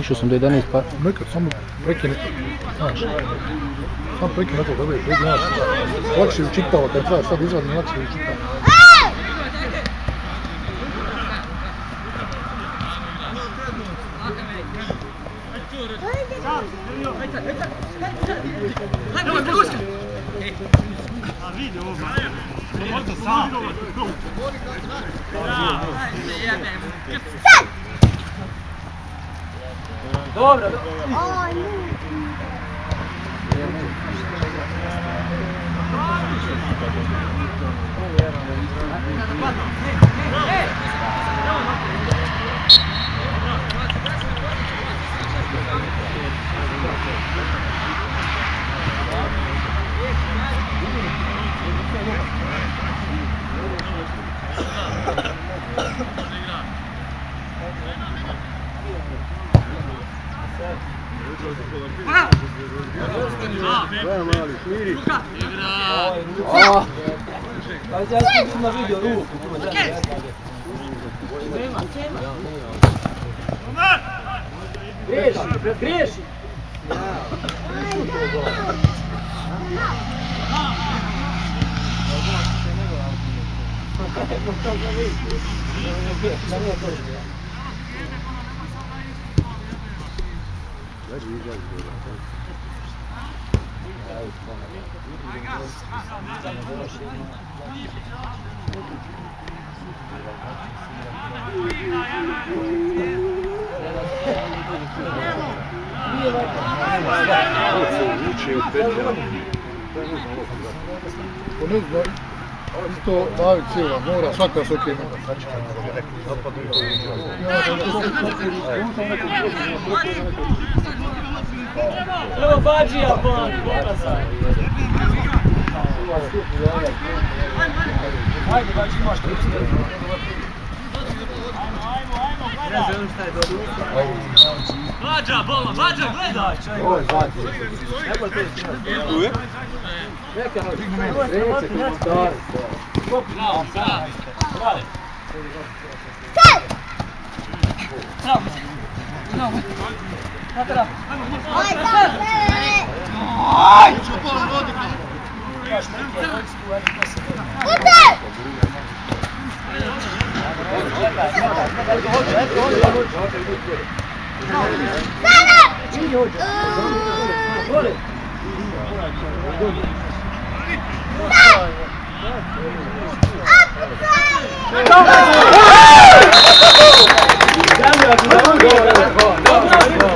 Išao sam do 11 pa... Nekad samo prekine, znaš, samo prekine nekog dobre, znaš, lakše učitava kad treba sad izvadim, lakše učitava. Dobro. Ali ja sam na video ruku. Griješi! Isto David cijela, mora svaka se okrene. Evo Bađija, bon, mora sad. Ajde, Bađi, imaš to isto. Ajmo, gledaj. Bađa, bola, Bađa, gledaj. Ovo je Bađi. Uvijek? Neka, digni meni, rece komentare. Bravo, bravo. Bravo. Bravo. Bravo. Dobro!